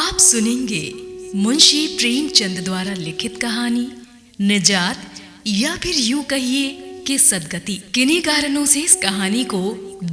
आप सुनेंगे मुंशी प्रेमचंद द्वारा लिखित कहानी निजात, या फिर यूं कहिए कि सदगति। किन्हीं कारणों से इस कहानी को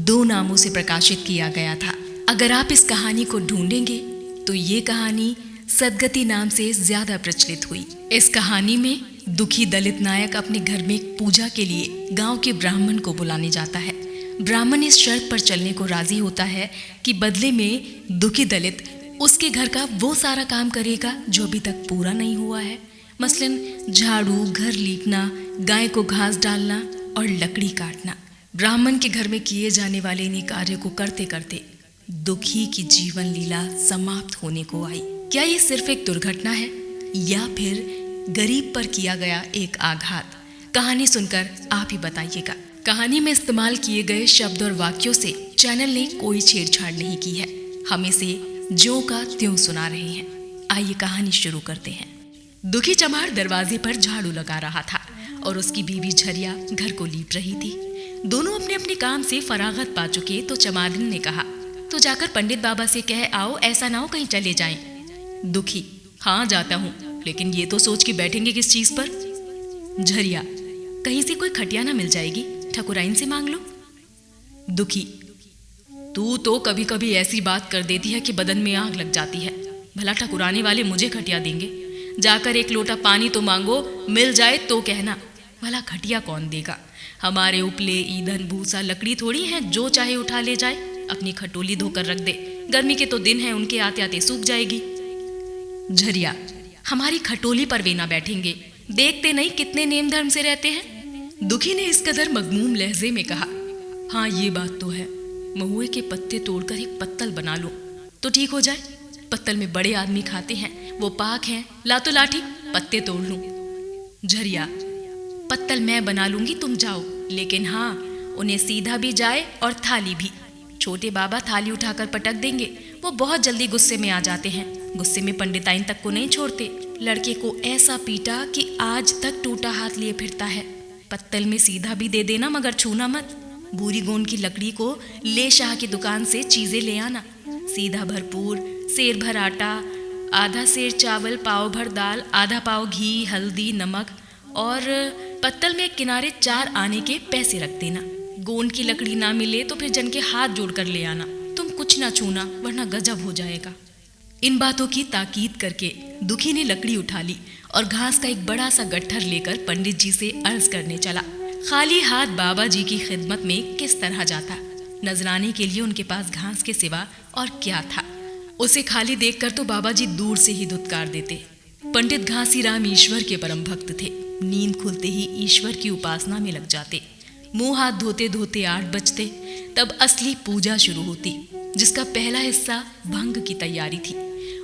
2 नामों से प्रकाशित किया गया था। अगर आप इस कहानी को ढूंढेंगे तो ये कहानी सदगति नाम से ज्यादा प्रचलित हुई। इस कहानी में दुखी दलित नायक अपने घर में पूजा के लिए गांव के ब्राह्मण को बुलाने जाता है। ब्राह्मण इस शर्त पर चलने को राजी होता है कि बदले में दुखी दलित उसके घर का वो सारा काम करेगा जो अभी तक पूरा नहीं हुआ है, मसलन झाड़ू, घर लीपना, गाय को घास डालना और लकड़ी काटना। ब्राह्मण के घर में किए जाने वाले इन कार्य को करते करते दुखी की जीवन लीला समाप्त होने को आई। क्या ये सिर्फ एक दुर्घटना है या फिर गरीब पर किया गया एक आघात? कहानी सुनकर आप ही बताइएगा। कहानी में इस्तेमाल किए गए शब्द और वाक्यों से चैनल ने कोई छेड़छाड़ नहीं की है। हम इसे ज्यों का त्यों सुना रहे हैं। आइए कहानी शुरू करते हैं। दुखी चमार दरवाजे पर झाड़ू लगा रहा था और उसकी बीवी झरिया घर को लीप रही थी। दोनों अपने अपने काम से फरागत पा चुके तो चमारिन ने कहा, तो जाकर पंडित बाबा से कह आओ, ऐसा ना हो कहीं चले जाएं। दुखी, हाँ जाता हूँ, लेकिन ये तो सोच के बैठेंगे किस चीज पर? झरिया, कहीं से कोई खटिया ना मिल जाएगी, ठकुराइन से मांग लो। दुखी, तू तो कभी कभी ऐसी बात कर देती है कि बदन में आग लग जाती है। भला ठकुराने वाले मुझे खटिया देंगे? जाकर एक लोटा पानी तो मांगो, मिल जाए तो कहना। भला खटिया कौन देगा? हमारे उपले, ईंधन, भूसा, लकड़ी थोड़ी है जो चाहे उठा ले जाए। अपनी खटोली धोकर रख दे, गर्मी के तो दिन है, उनके आते आते सूख जाएगी। झरिया, हमारी खटोली पर वे ना बैठेंगे, देखते नहीं कितने नेम धर्म से रहते हैं। दुखी ने इस कदर मगमूम लहजे में कहा, हाँ ये बात तो है, महुए के पत्ते तोड़कर एक पत्तल बना लो तो ठीक हो जाए। पत्तल में बड़े आदमी खाते हैं, वो पाक हैं, ला तो लाठी, पत्ते तोड़ लूं। झरिया, पत्तल मैं बना लूंगी, तुम जाओ, लेकिन हाँ उन्हें सीधा भी जाए और थाली भी। छोटे बाबा थाली उठाकर पटक देंगे, वो बहुत जल्दी गुस्से में आ जाते हैं। गुस्से में पंडिताइन तक को नहीं छोड़ते। लड़के को ऐसा पीटा कि आज तक टूटा हाथ लिए फिरता है। पत्तल में सीधा भी दे देना, मगर छूना मत। बूरी गोंद की लकड़ी को ले शाह की दुकान से चीजें ले आना। सीधा भरपूर, सेर भर आटा, आधा सेर चावल, पाव भर दाल, आधा पाव घी, हल्दी, नमक और पत्तल में किनारे 4 आने के पैसे रख देना। गोंद की लकड़ी ना मिले तो फिर जन के हाथ जोड़कर ले आना। तुम कुछ ना छूना वरना गजब हो जाएगा। इन बातों की ताकीद करके दुखी ने लकड़ी उठा ली और घास का एक बड़ा सा गट्ठर लेकर पंडित जी से अर्ज करने चला। खाली हाथ बाबा जी की खिदमत में किस तरह जाता? नजराने के लिए उनके पास घास के सिवा और क्या था? उसे खाली देखकर तो बाबा जी दूर से ही धुतकार देते। पंडित घासीराम ईश्वर के परम भक्त थे। नींद खुलते ही ईश्वर की उपासना में लग जाते। मुंह हाथ धोते धोते 8 बजते, तब असली पूजा शुरू होती, जिसका पहला हिस्सा भंग की तैयारी थी।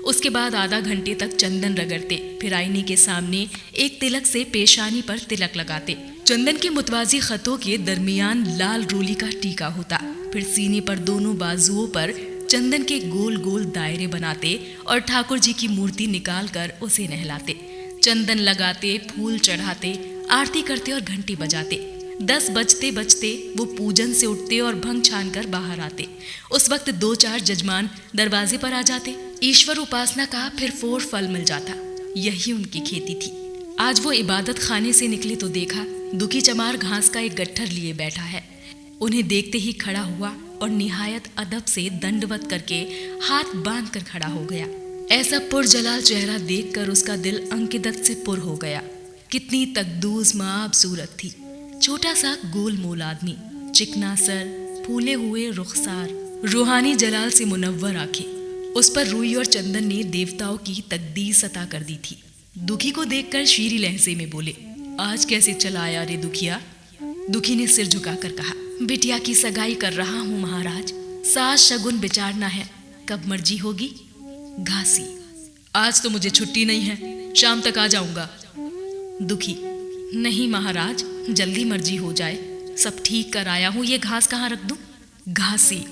उसके बाद आधा घंटे तक चंदन रगड़ते, फिर आईने के सामने एक तिलक से पेशानी पर तिलक लगाते। चंदन के मुतवाजी खतों के दरमियान लाल रोली का टीका होता। फिर सीने पर दोनों बाजुओं पर चंदन के गोल गोल दायरे बनाते और ठाकुर जी की मूर्ति निकाल कर उसे नहलाते। चंदन लगाते, फूल चढ़ाते, आरती करते और घंटी बजाते। 10 बजते बजते वो पूजन से उठते और भंग छान कर बाहर आते। उस वक्त 2-4 जजमान दरवाजे पर आ जाते। ईश्वर उपासना का फिर 4 फल मिल जाता। यही उनकी खेती थी। आज वो इबादत खाने से निकले तो देखा दुखी चमार घास का एक गट्ठर लिए बैठा है। उन्हें देखते ही खड़ा हुआ और निहायत अदब से दंडवत करके हाथ बांध कर खड़ा हो गया। ऐसा पुरजलाल चेहरा देखकर उसका दिल अंकिदत से पुर हो गया। कितनी तकदूस माब सूरत थी। छोटा सा गोल मोल आदमी, चिकना सर, फूले हुए रुखसार, रूहानी जलाल से मुनव्वर आंखें। उस पर रुई और चंदन ने देवताओं की तकदीस अता कर दी थी। दुखी को देखकर शीरी लहजे में बोले, आज कैसे चला आया रे दुखिया? दुखी ने सिर झुकाकर कहा, बिटिया की सगाई कर रहा हूँ महाराज, सास शगुन विचारना है, कब मर्जी होगी? घासी, आज तो मुझे छुट्टी नहीं है, शाम तक आ जाऊंगा। दुखी, नहीं महाराज, जल्दी मर्जी हो जाए, सब ठीक कर आया हूँ, ये घास कहाँ रख दूं? घासी,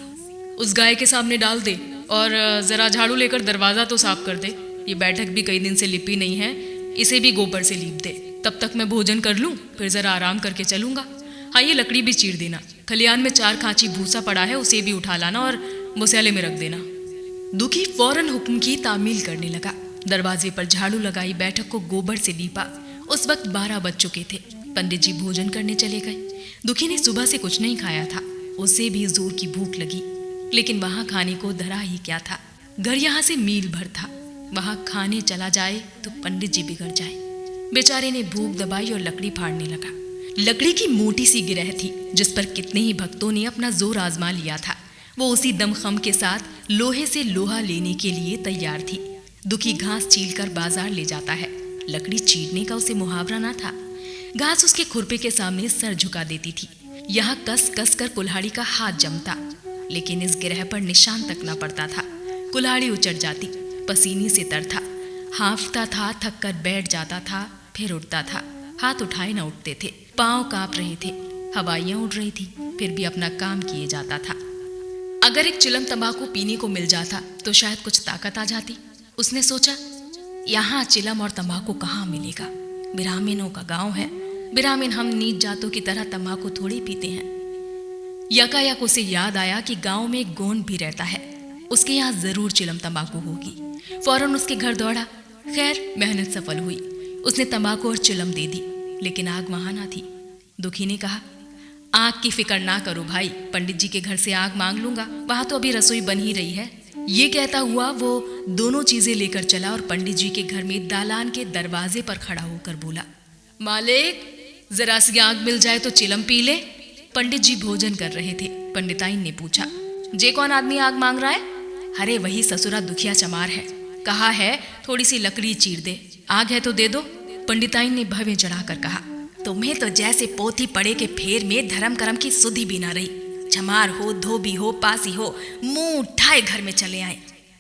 उस गाय के सामने डाल दे और जरा झाड़ू लेकर दरवाजा तो साफ कर दे। ये बैठक भी कई दिन से लिपी नहीं है, इसे भी गोबर से लीप दे। तब तक मैं भोजन कर लूं, फिर जरा आराम करके चलूंगा। हाँ, ये लकड़ी भी चीर देना। खलियान में 4 खांची भूसा पड़ा है, उसे भी उठा लाना और मुसैले में रख देना। दुखी फौरन हुक्म की तामील करने लगा। दरवाजे पर झाड़ू लगाई, बैठक को गोबर से लीपा। उस वक्त 12 बज चुके थे। पंडित जी भोजन करने चले गए। दुखी ने सुबह से कुछ नहीं खाया था। उसे भी जोर की भूख लगी, लेकिन वहां खाने को धरा ही क्या था। घर यहाँ से मील भर था। वहां खाने चला जाए तो पंडित जी बिगड़ जाए। बेचारे ने भूख दबाई और लकड़ी फाड़ने लगा। लकड़ी की मोटी सी गिरह थी जिस पर कितने ही भक्तों ने अपना जोर आजमा लिया था। वो उसी दमखम के साथ लोहे से लोहा लेने के लिए तैयार थी। दुखी घास छीलकर बाजार ले जाता है। लकड़ी चीरने का उसे मुहावरा ना था। घास उसके खुरपे के सामने सर झुका देती थी। यहाँ कस कस कर कुल्हाड़ी का हाथ जमता, लेकिन इस गिरह पर निशान तक ना पड़ता था। कुल्हाड़ी उचट जाती, पसीने से तरता, हाँफता था, थक कर बैठ जाता था, फिर उठता था। हाथ उठाए न उठते थे, पांव कांप रहे थे, हवाइयां उड़ रही थी, फिर भी अपना काम किए जाता था। अगर एक चिलम तंबाकू पीने को मिल जाता तो शायद कुछ ताकत आ जाती। उसने सोचा, यहाँ चिलम और तंबाकू कहाँ मिलेगा? ब्राह्मणों का गांव है। ब्राह्मण हम नीच जातों की तरह तंबाकू थोड़ी पीते हैं। यकायक उसे याद आया कि गांव में एक गोंड भी रहता है, उसके यहाँ जरूर चिलम तंबाकू होगी। फौरन उसके घर दौड़ा। खैर, मेहनत सफल हुई। उसने तंबाकू और चिलम दे दी, लेकिन आग वहां ना थी। दुखी ने कहा, आग की फिक्र ना करो भाई, पंडित जी के घर से आग मांग लूंगा, वहां तो अभी रसोई बन ही रही है। ये कहता हुआ वो दोनों चीजें लेकर चला और पंडित जी के घर में दालान के दरवाजे पर खड़ा होकर बोला, मालिक, जरा सी आग मिल जाए तो चिलम पी ले। पंडित जी भोजन कर रहे थे। पंडिताइन ने पूछा, जे कौन आदमी आग मांग रहा है? अरे वही ससुरा दुखिया चमार है। कहा है थोड़ी सी लकड़ी चीर दे, आग है तो दे दो। पंडिताइन ने भवें चढ़ाकर कहा, तुम्हें तो जैसे पोथी पड़े के फेर में धर्म कर्म की सुधि भी ना रही। चमार हो, धोबी हो, पासी हो, मुंह उठाए घर में चले आए।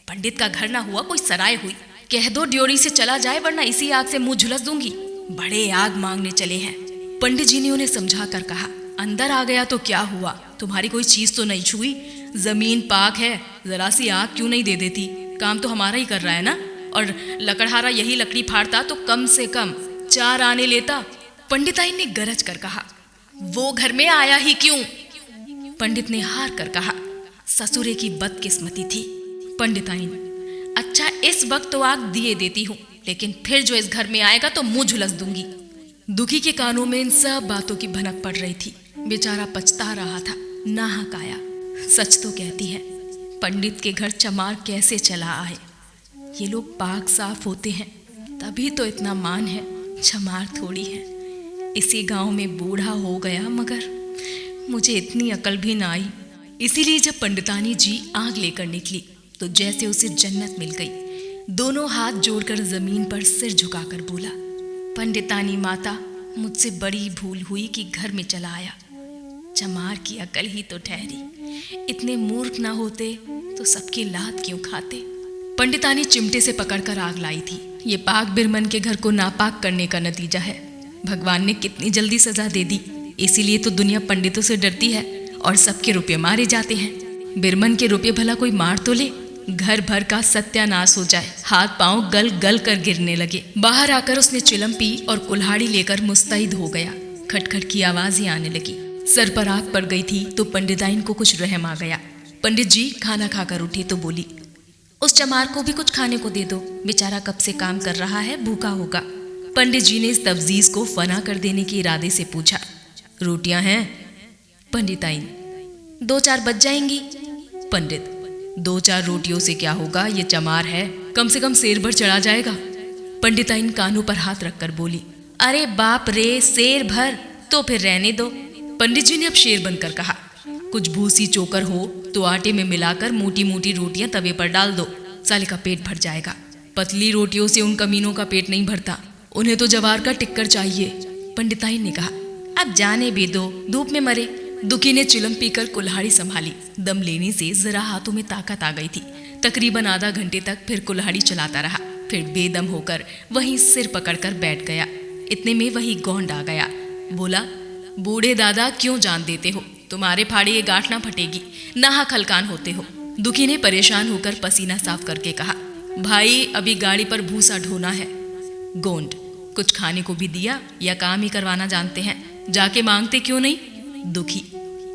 पंडित का घर ना हुआ कोई सराय हुई। कह दो ड्योरी से चला जाए, वरना इसी आग से मुंह झुलस दूंगी। बड़े आग मांगने चले हैं। पंडित जी ने उन्हें समझा कर कहा, अंदर आ गया तो क्या हुआ? तुम्हारी कोई चीज तो नहीं छुई। जमीन पाक है, जरा सी आग क्यों नहीं दे देती? काम तो हमारा ही कर रहा है ना। और लकड़हारा यही लकड़ी फाड़ता तो कम से कम 4 आने लेता। पंडिताइन ने गरज कर कहा, वो घर में आया ही क्यों? पंडित ने हार कर कहा, ससुरे की बदकिस्मती थी। पंडिताइन, अच्छा इस वक्त तो आग दिए देती हूँ, लेकिन फिर जो इस घर में आएगा तो मुंह झुलस दूंगी। दुखी के कानों में इन सब बातों की भनक पड़ रही थी। बेचारा पछता रहा था। नाहक आया। सच तो कहती है, पंडित के घर चमार कैसे चला आए? ये लोग पाक साफ होते हैं तभी तो इतना मान है। चमार थोड़ी है। इसी गांव में बूढ़ा हो गया, मगर मुझे इतनी अकल भी ना आई। इसीलिए जब पंडितानी जी आग लेकर निकली तो जैसे उसे जन्नत मिल गई। दोनों हाथ जोड़कर जमीन पर सिर झुकाकर बोला, पंडितानी माता, मुझसे बड़ी भूल हुई कि घर में चला आया। चमार की अकल ही तो ठहरी। इतने मूर्ख ना होते तो सबकी लात क्यों खाते? पंडितानी चिमटे से पकड़कर आग लाई थी। ये पाक बिरमन के घर को नापाक करने का नतीजा है। भगवान ने कितनी जल्दी सजा दे दी। इसीलिए तो दुनिया पंडितों से डरती है और सबके रुपये मारे जाते हैं। बिरमन के रुपये भला कोई मार तो ले, घर भर का सत्यानाश हो जाए। हाथ पांव गल गल कर गिरने लगे। बाहर आकर उसने चिलम पी और कुल्हाड़ी लेकर मुस्तैद हो गया। खटखट की आवाजें आने लगी। सर पर आग पड़ गई थी तो पंडिताइन को कुछ रहम आ गया। पंडित जी खाना खाकर उठे तो बोली, उस चमार को भी कुछ खाने को दे दो, बेचारा कब से काम कर रहा है, भूखा होगा। पंडित जी ने इस तफजीज को फना कर देने के इरादे से पूछा, रोटियां हैं? पंडिताइन, 2-4 बच जाएंगी। पंडित, 2-4 रोटियों से क्या होगा, ये चमार है, कम से कम सेर भर चढ़ा जाएगा। पंडिताइन कानों पर हाथ रखकर बोली, अरे बाप रे, सेर भर तो फिर रहने दो। पंडित जी ने अब शेर बनकर कहा, कुछ भूसी चोकर हो तो आटे में मिलाकर मोटी मोटी रोटियां तवे पर डाल दो, साले का पेट भर जाएगा। पतली रोटियों से उन कमीनों का पेट नहीं भरता, उन्हें तो जवार का टिक्कर चाहिए। पंडिताइन ने कहा, अब जाने भी दो, धूप में मरे। दुखी ने चिलम पीकर कुल्हाड़ी संभाली। दम लेने से जरा हाथों में ताकत आ गई थी। तकरीबन आधा घंटे तक फिर कुल्हाड़ी चलाता रहा। फिर बेदम होकर वहीं सिर पकड़कर बैठ गया। इतने में वही गोंड आ गया। बोला, बूढ़े दादा क्यों जान देते हो? तुम्हारे फाड़े ये गांठ ना फटेगी, नाहक हलकान होते हो। दुखी ने परेशान होकर पसीना साफ करके कहा, भाई अभी गाड़ी पर भूसा ढोना है। गोंड, कुछ खाने को भी दिया या काम ही करवाना जानते हैं? जाके मांगते क्यों नहीं? दुखी,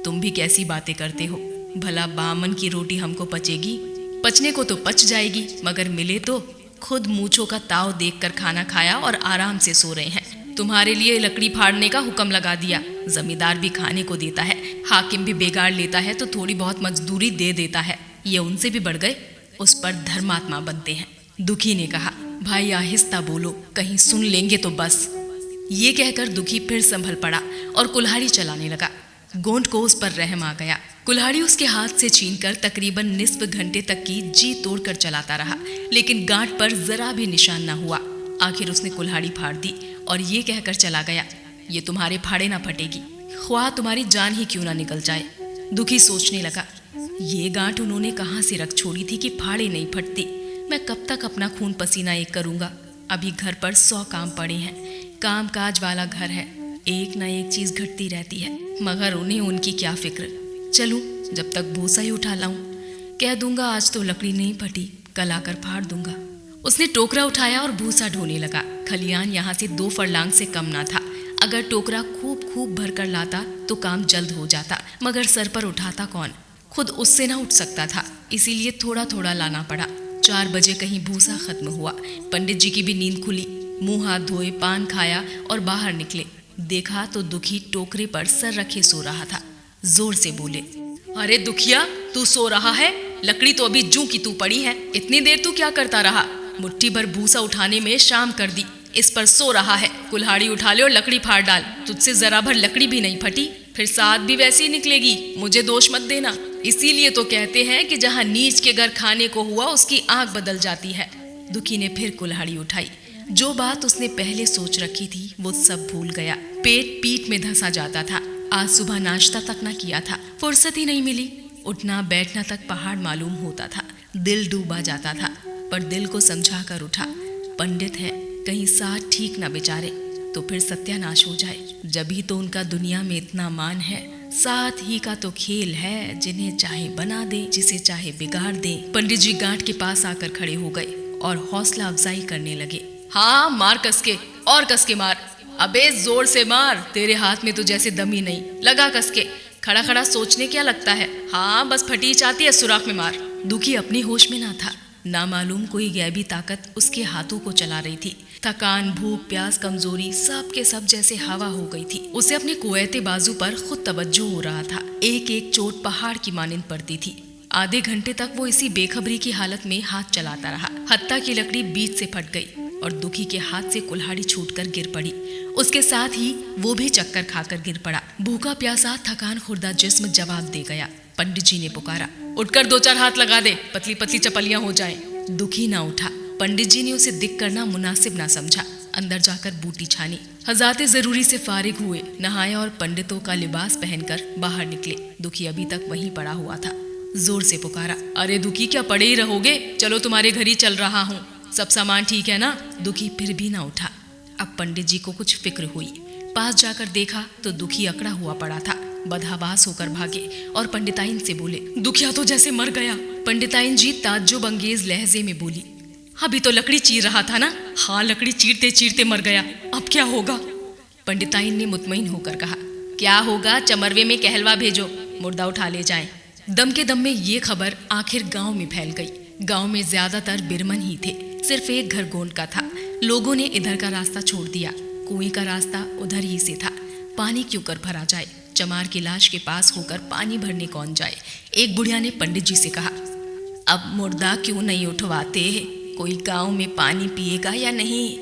तुम भी कैसी बातें करते हो? भला बामन की रोटी हमको पचेगी? पचने को तो पच जाएगी, मगर मिले तो खुद मूंछों का ताव देखकर खाना खाया और आराम से सो रहे हैं। तुम्हारे लिए लकड़ी फाड़ने का हुक्म लगा दिया। जमींदार भी खाने को देता है, हाकिम भी बिगाड़ लेता है तो थोड़ी बहुत मजदूरी दे देता है। ये उनसे भी बढ़ गए, उस पर धर्मात्मा बनते हैं। दुखी ने कहा, भाई आहिस्ता बोलो, कहीं सुन लेंगे तो बस। ये कहकर दुखी फिर संभल पड़ा और कुल्हाड़ी चलाने लगा। गोंड को उस पर रहम आ गया। कुल्हाड़ी उसके हाथ से छीनकर तकरीबन निस्फ घंटे तक की जी तोड़कर चलाता रहा, लेकिन गांठ पर जरा भी निशान न हुआ। आखिर उसने कुल्हाड़ी फाड़ दी और ये कहकर चला गया, ये तुम्हारे फाड़े ना फटेगी, ख्वाह तुम्हारी जान ही क्यों ना निकल जाए। दुखी सोचने लगा, ये गांठ उन्होंने कहाँ से रख छोड़ी थी कि फाड़े नहीं फटती। मैं कब तक अपना खून पसीना एक करूंगा। अभी घर पर 100 काम पड़े हैं। काम काज वाला घर है, एक ना एक चीज घटती रहती है, मगर उन्हें उनकी क्या फिक्र। चलूं, जब तक भूसा ही उठा लाऊं। कह दूंगा आज तो लकड़ी नहीं फटी, कल आकर फाड़ दूंगा। उसने टोकरा उठाया और भूसा ढोने लगा। खलियान यहाँ से 2 फरलांग से कम ना था। अगर टोकरा खूब खूब भर कर लाता तो काम जल्द हो जाता, मगर सर पर उठाता कौन, खुद उससे ना उठ सकता था, इसीलिए थोड़ा थोड़ा लाना पड़ा। 4 बजे कहीं भूसा खत्म हुआ। पंडित जी की भी नींद खुली, मुंह हाथ धोए, पान खाया और बाहर निकले। देखा तो दुखी टोकरे पर सर रखे सो रहा था। जोर से बोले, अरे दुखिया, तू सो रहा है? लकड़ी तो अभी जूं की तू पड़ी है, इतनी देर तू क्या करता रहा? मुट्ठी भर भूसा उठाने में शाम कर दी, इस पर सो रहा है। कुल्हाड़ी उठा ले और लकड़ी फाड़ डाल। तुझसे जरा भर लकड़ी भी नहीं फटी, फिर साथ भी वैसी निकलेगी। मुझे दोष मत देना। इसीलिए तो कहते हैं कि जहाँ नीच के घर खाने को हुआ उसकी आंख बदल जाती है। दुखी ने फिर कुल्हाड़ी उठाई। जो बात उसने पहले सोच रखी थी वो सब भूल गया। पेट पीठ में धंसा जाता था। आज सुबह नाश्ता तक न किया था, फुर्सत ही नहीं मिली। उठना बैठना तक पहाड़ मालूम होता था। दिल डूबा जाता था, पर दिल को समझा कर उठा। पंडित है, कहीं साथ ठीक ना बेचारे तो फिर सत्यानाश हो जाए। जब ही तो उनका दुनिया में इतना मान है। साथ ही का तो खेल है, जिन्हें चाहे बना दे, जिसे चाहे बिगाड़ दे। पंडित जी गांठ के पास आकर खड़े हो गए और हौसला अफजाई करने लगे। हाँ, मार कसके, और कसके मार। अबे जोर से मार, तेरे हाथ में तो जैसे दम ही नहीं। लगा कसके, खड़ा खड़ा सोचने क्या लगता है? हाँ, बस फटी चाहती है, सुराख में मार। दुखी अपने होश में ना था। ना मालूम कोई गैबी ताकत उसके हाथों को चला रही थी। थकान, भूख, प्यास, कमजोरी सब के सब जैसे हवा हो गई थी। उसे अपने कुवैते बाजू पर खुद तवज्जो हो रहा था। एक एक चोट पहाड़ की मानिंद पड़ती थी। आधे घंटे तक वो इसी बेखबरी की हालत में हाथ चलाता रहा। हत्ता की लकड़ी बीच से फट गई और दुखी के हाथ से कुल्हाड़ी छूटकर गिर पड़ी। उसके साथ ही वो भी चक्कर खाकर गिर पड़ा। भूखा प्यासा थकान खुर्दा जिस्म जवाब दे गया। पंडित जी ने पुकारा, उठकर 2-4 हाथ लगा दे, पतली पतली चपलियां हो जाएं। दुखी ना उठा। पंडित जी ने उसे दिख करना मुनासिब ना समझा। अंदर जाकर बूटी छानी। हजाते जरूरी से फारिग हुए, नहाए और पंडितों का लिबास पहनकर बाहर निकले। दुखी अभी तक वहीं पड़ा हुआ था। जोर से पुकारा, अरे दुखी, क्या पड़े ही रहोगे? चलो तुम्हारे घर ही चल रहा हूँ। सब सामान ठीक है ना? दुखी फिर भी ना उठा। अब पंडित जी को कुछ फिक्र हुई। पास जाकर देखा तो दुखी अकड़ा हुआ पड़ा था। बदहवास होकर भागे और पंडिताइन से बोले, दुखिया तो जैसे मर गया। पंडिताइन जी ताज्जुब अंगेज लहजे में बोली, अभी तो लकड़ी चीर रहा था ना? हाँ, लकड़ी चीरते चीरते मर गया, अब क्या होगा? पंडिताइन ने मुतमईन होकर कहा, क्या होगा, चमरवे में कहलवा भेजो, मुर्दा उठा ले जाएं। दम के दम में ये खबर आखिर गांव में फैल गई। गांव में ज्यादातर बिरमन ही थे। सिर्फ एक घर गोंड का था। लोगों ने इधर का रास्ता छोड़ दिया। कुएं का रास्ता उधर ही से था। पानी क्यों कर भरा जाए? चमार की लाश के पास होकर पानी भरने कौन जाए? एक बुढ़िया ने पंडित जी से कहा, अब मुर्दा क्यों नहीं उठवाते? कोई गांव में पानी पिएगा या नहीं?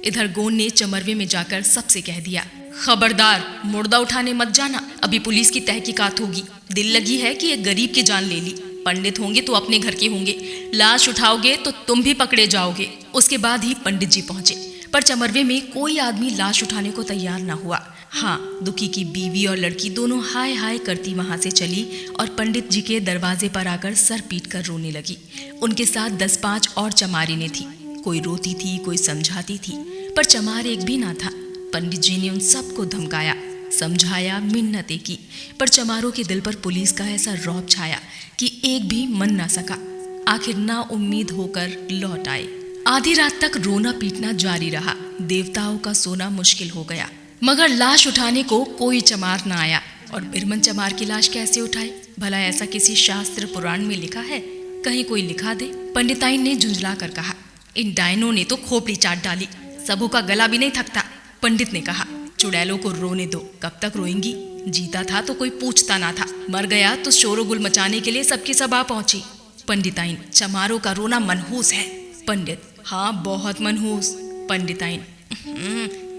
इधर गोंड ने चमरवे में जाकर सबसे कह दिया, खबरदार, मुर्दा उठाने मत जाना, अभी पुलिस की तहकीकात होगी। दिल लगी है कि एक गरीब की जान ले ली। पंडित होंगे तो अपने घर के होंगे, लाश उठाओगे तो तुम भी पकड़े जाओगे। उसके बाद ही पंडित जी पहुंचे, पर चमरवे में कोई आदमी लाश उठाने को तैयार ना हुआ। हाँ, दुखी की बीवी और लड़की दोनों हाय हाय करती वहां से चली और पंडित जी के दरवाजे पर आकर सर पीट कर रोने लगी। उनके साथ 10-5 और चमारिनें थी। कोई रोती थी, कोई समझाती थी, पर चमार एक भी ना था। पंडित जी ने उन सबको धमकाया, समझाया, मिन्नतें की, पर चमारों के दिल पर पुलिस का ऐसा रौब छाया कि एक भी मन ना सका। आखिर ना उम्मीद होकर लौट आए। आधी रात तक रोना पीटना जारी रहा। देवताओं का सोना मुश्किल हो गया, मगर लाश उठाने को कोई चमार ना आया। और बिरमन चमार की लाश कैसे उठाए? भला ऐसा किसी शास्त्र पुराण में लिखा है? कहीं कोई लिखा दे। पंडिताइन ने झुंझला कर कहा, इन डायनों ने तो खोपड़ी चाट डाली, सबों का गला भी नहीं थकता। पंडित ने कहा, चुड़ैलों को रोने दो, कब तक रोएंगी? जीता था तो कोई पूछता ना था, मर गया तो शोरगुल मचाने के लिए सबकी सब आ पहुंची। पंडिताइन, चमारों का रोना मनहूस है। पंडित, हाँ बहुत मनहूस। पंडिताइन,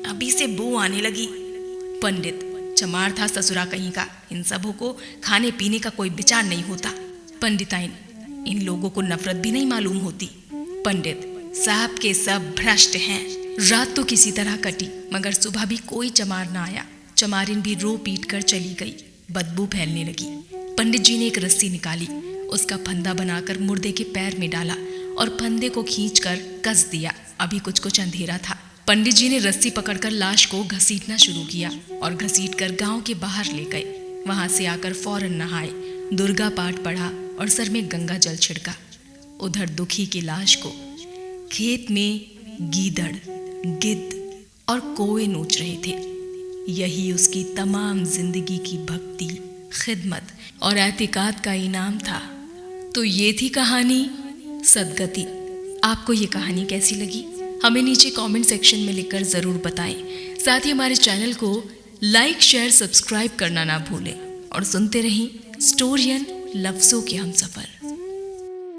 अभी से बू आने लगी। पंडित, चमार था ससुरा कहीं का, इन सबों को खाने पीने का कोई विचार नहीं होता। पंडिताइन, इन लोगों को नफरत भी नहीं मालूम होती। पंडित, सब के सब भ्रष्ट हैं। रात तो किसी तरह कटी, मगर सुबह भी कोई चमार ना आया। चमारिन भी रो पीट कर चली गई, बदबू फैलने लगी। पंडित जी ने एक रस्सी निकाली, उसका फंदा बनाकर मुर्दे के पैर में डाला और फंदे को खींचकर कस दिया। अभी कुछ कुछ अंधेरा था। पंडित जी ने रस्सी पकड़कर लाश को घसीटना शुरू किया और घसीटकर गांव के बाहर ले गए। वहां से आकर फौरन नहाए, दुर्गा पाठ पढ़ा और सर में गंगा जल छिड़का। उधर दुखी की लाश को खेत में गीदड़, गिद्ध और कौवे नोच रहे थे। यही उसकी तमाम जिंदगी की भक्ति, खिदमत और एतिकाद का इनाम था। तो ये थी कहानी सदगति। आपको ये कहानी कैसी लगी? हमें नीचे कमेंट सेक्शन में लिखकर ज़रूर बताएं। साथ ही हमारे चैनल को लाइक, शेयर, सब्सक्राइब करना ना भूलें और सुनते रहें स्टोरियन लफ्ज़ों के हमसफ़र।